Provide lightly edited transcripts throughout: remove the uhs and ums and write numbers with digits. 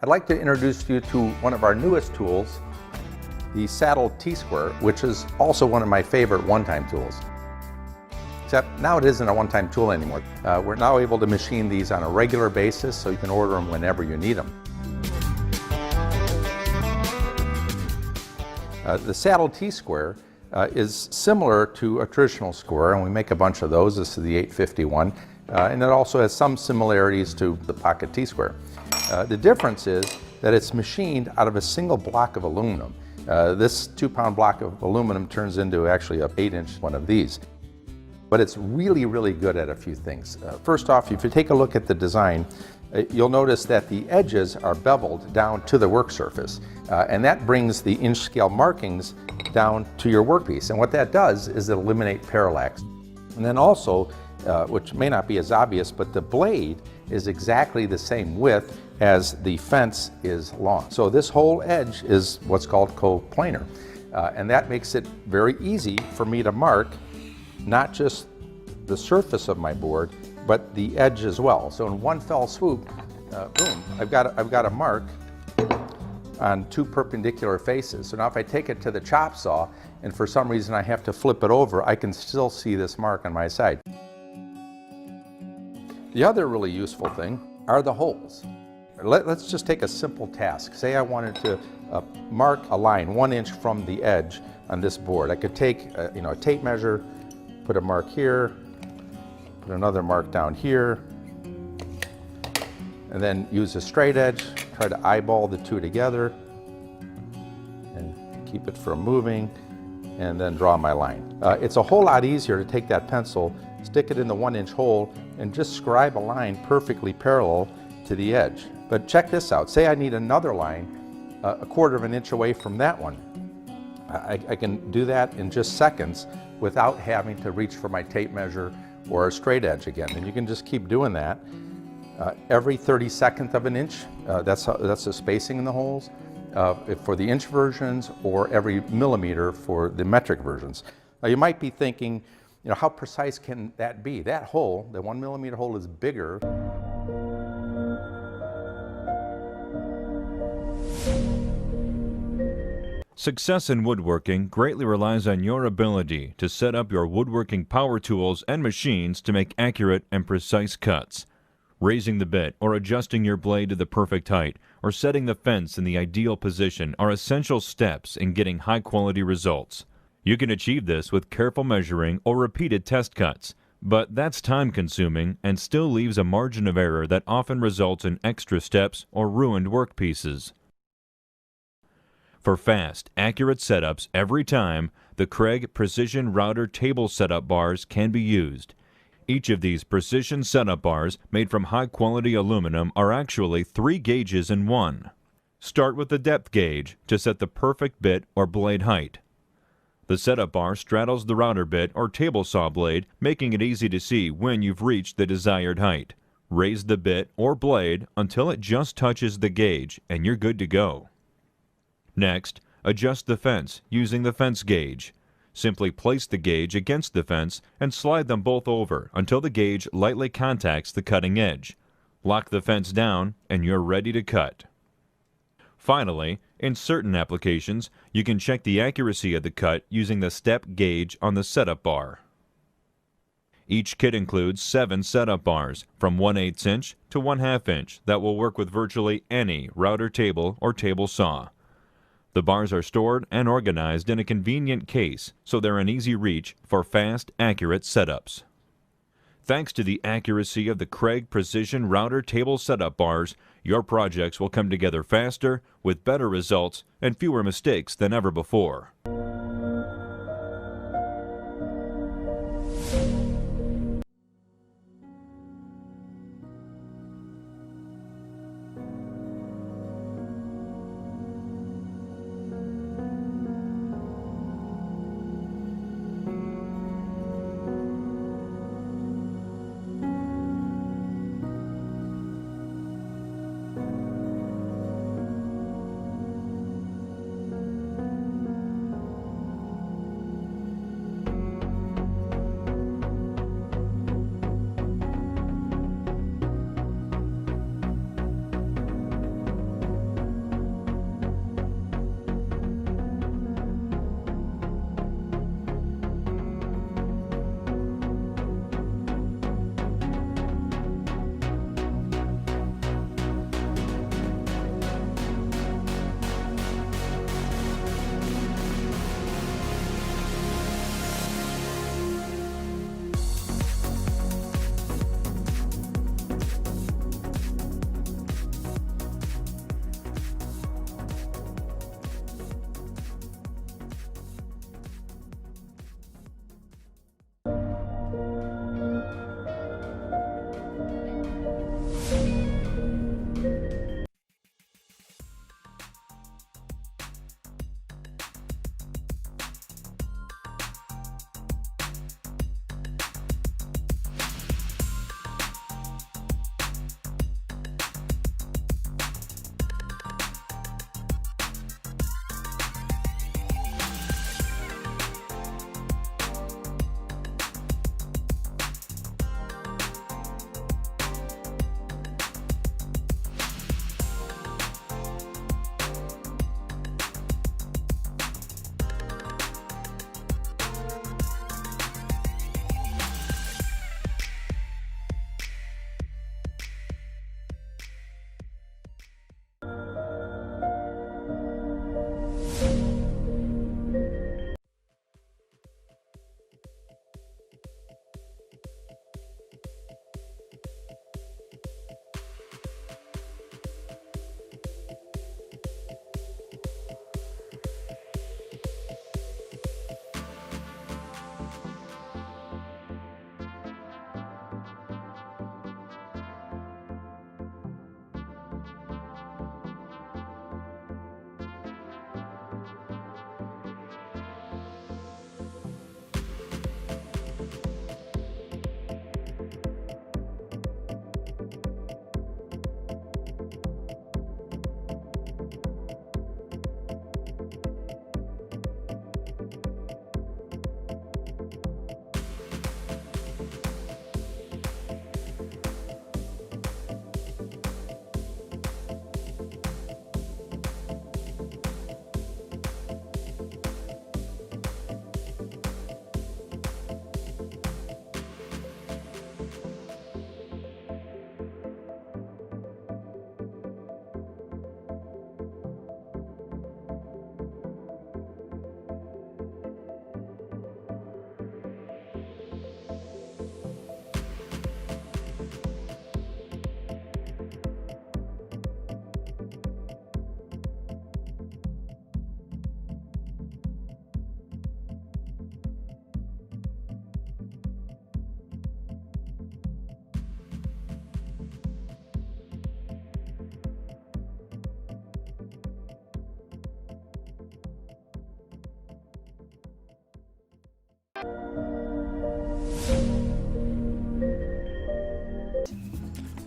I'd like to introduce you to one of our newest tools, the Saddle T-Square, which is also one of my favorite one-time tools. Except now it isn't a one-time tool anymore. We're now able to machine these on a regular basis, so you can order them whenever you need them. The Saddle T-Square is similar to a traditional square, and we make a bunch of those. This is the 851, and it also has some similarities to the Pocket T-Square. The difference is that it's machined out of a single block of aluminum. This 2-pound block of aluminum turns into actually an 8-inch one of these. But it's really, really good at a few things. First off, if you take a look at the design, you'll notice that the edges are beveled down to the work surface. And that brings the inch scale markings down to your workpiece. And what that does is it eliminates parallax. And then also, which may not be as obvious, but the blade is exactly the same width as the fence is long. So this whole edge is what's called coplanar. And that makes it very easy for me to mark not just the surface of my board, but the edge as well. So in one fell swoop, boom, I've got a mark on 2 perpendicular faces. So now if I take it to the chop saw and for some reason I have to flip it over, I can still see this mark on my side. The other really useful thing are the holes. Let's just take a simple task. Say I wanted to mark a line 1 inch from the edge on this board. I could take a tape measure, put a mark here, put another mark down here, and then use a straight edge, try to eyeball the two together, and keep it from moving, and then draw my line. It's a whole lot easier to take that pencil, stick it in the 1 inch hole, and just scribe a line perfectly parallel to the edge. But check this out. Say I need another line a 1/4 of an inch away from that one. I can do that in just seconds without having to reach for my tape measure or a straight edge again. And you can just keep doing that. Every 32nd of an inch, that's the spacing in the holes for the inch versions, or every millimeter for the metric versions. Now you might be thinking, how precise can that be? That hole, the 1 millimeter hole, is bigger. Success in woodworking greatly relies on your ability to set up your woodworking power tools and machines to make accurate and precise cuts. Raising the bit or adjusting your blade to the perfect height or setting the fence in the ideal position are essential steps in getting high-quality results. You can achieve this with careful measuring or repeated test cuts, but that's time-consuming and still leaves a margin of error that often results in extra steps or ruined workpieces. For fast, accurate setups every time, the Craig Precision Router Table Setup Bars can be used. Each of these precision setup bars, made from high-quality aluminum, are actually 3 gauges in one. Start with the depth gauge to set the perfect bit or blade height. The setup bar straddles the router bit or table saw blade, making it easy to see when you've reached the desired height. Raise the bit or blade until it just touches the gauge, and you're good to go. Next, adjust the fence using the fence gauge. Simply place the gauge against the fence and slide them both over until the gauge lightly contacts the cutting edge. Lock the fence down and you're ready to cut. Finally, in certain applications, you can check the accuracy of the cut using the step gauge on the setup bar. Each kit includes 7 setup bars from 1/8 inch to 1/2 inch that will work with virtually any router table or table saw. The bars are stored and organized in a convenient case, so they're an easy reach for fast, accurate setups. Thanks to the accuracy of the Craig Precision Router Table Setup Bars, your projects will come together faster, with better results, and fewer mistakes than ever before.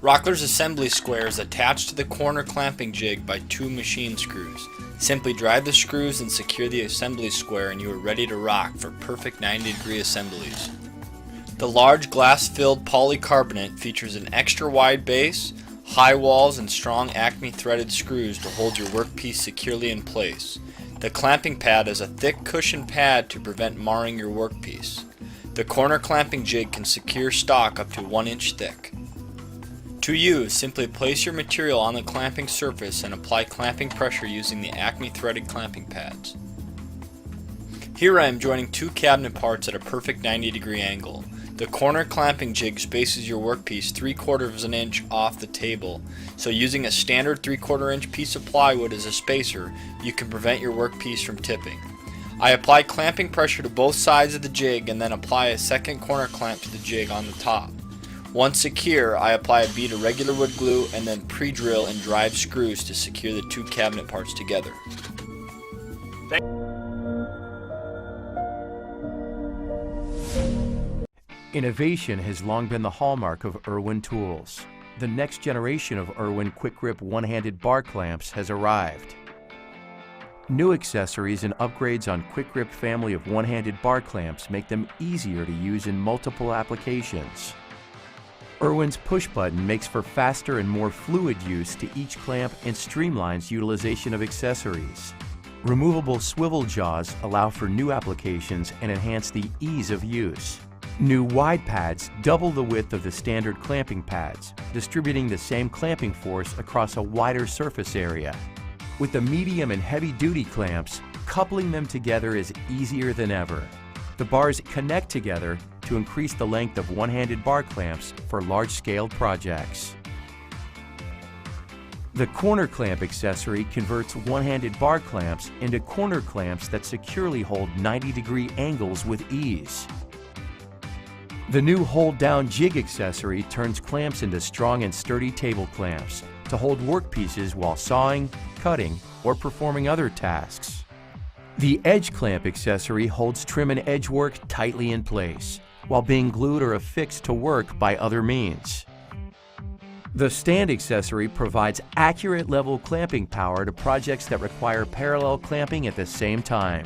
Rockler's assembly square is attached to the corner clamping jig by 2 machine screws. Simply drive the screws and secure the assembly square and you are ready to rock for perfect 90-degree assemblies. The large glass-filled polycarbonate features an extra wide base, high walls, and strong Acme threaded screws to hold your workpiece securely in place. The clamping pad is a thick cushion pad to prevent marring your workpiece. The corner clamping jig can secure stock up to 1 inch thick. To use, simply place your material on the clamping surface and apply clamping pressure using the Acme threaded clamping pads. Here I am joining 2 cabinet parts at a perfect 90-degree angle. The corner clamping jig spaces your workpiece 3/4 inch off the table, so using a standard 3/4 inch piece of plywood as a spacer, you can prevent your workpiece from tipping. I apply clamping pressure to both sides of the jig and then apply a second corner clamp to the jig on the top. Once secure, I apply a bead of regular wood glue and then pre-drill and drive screws to secure the 2 cabinet parts together. Innovation has long been the hallmark of Irwin tools. The next generation of Irwin Quick Grip one-handed bar clamps has arrived. New accessories and upgrades on Quick Grip family of one-handed bar clamps make them easier to use in multiple applications. Irwin's push button makes for faster and more fluid use to each clamp and streamlines utilization of accessories. Removable swivel jaws allow for new applications and enhance the ease of use. New wide pads double the width of the standard clamping pads, distributing the same clamping force across a wider surface area. With the medium and heavy-duty clamps, coupling them together is easier than ever. The bars connect together to increase the length of one-handed bar clamps for large-scale projects. The corner clamp accessory converts one-handed bar clamps into corner clamps that securely hold 90-degree angles with ease. The new hold-down jig accessory turns clamps into strong and sturdy table clamps to hold workpieces while sawing, cutting, or performing other tasks. The edge clamp accessory holds trim and edge work tightly in place, while being glued or affixed to work by other means. The stand accessory provides accurate level clamping power to projects that require parallel clamping at the same time.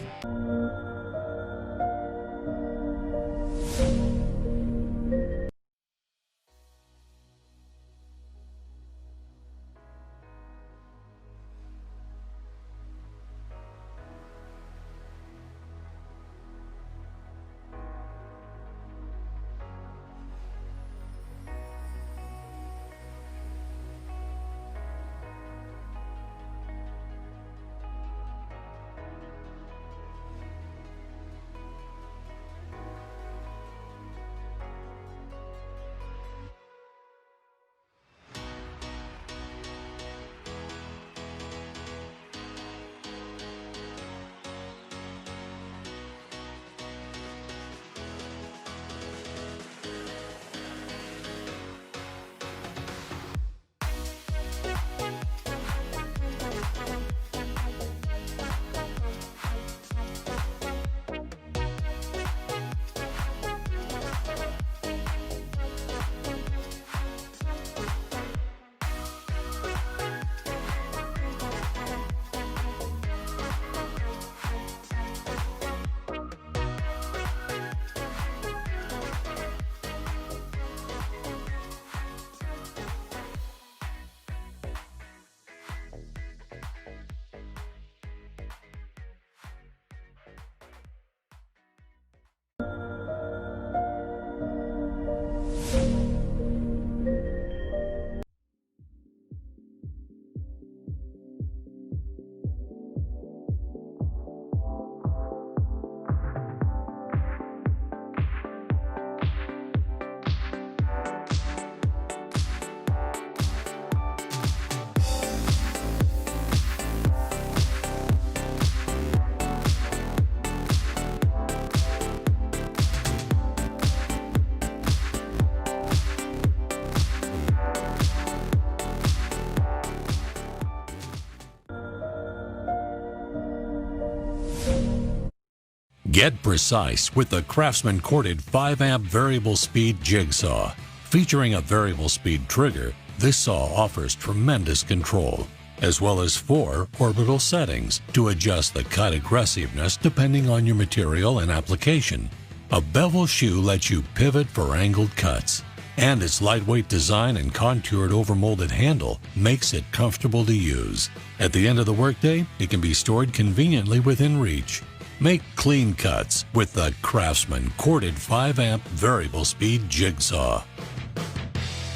Get precise with the Craftsman corded 5-amp variable speed jigsaw. Featuring a variable speed trigger, This saw offers tremendous control, as well as 4 orbital settings to adjust the cut aggressiveness depending on your material and application. A bevel shoe lets you pivot for angled cuts, and its lightweight design and contoured overmolded handle makes it comfortable to use. At the end of the workday, it can be stored conveniently within reach. Make clean cuts with the Craftsman corded 5-amp variable speed jigsaw.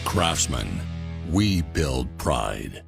Craftsman, we build pride.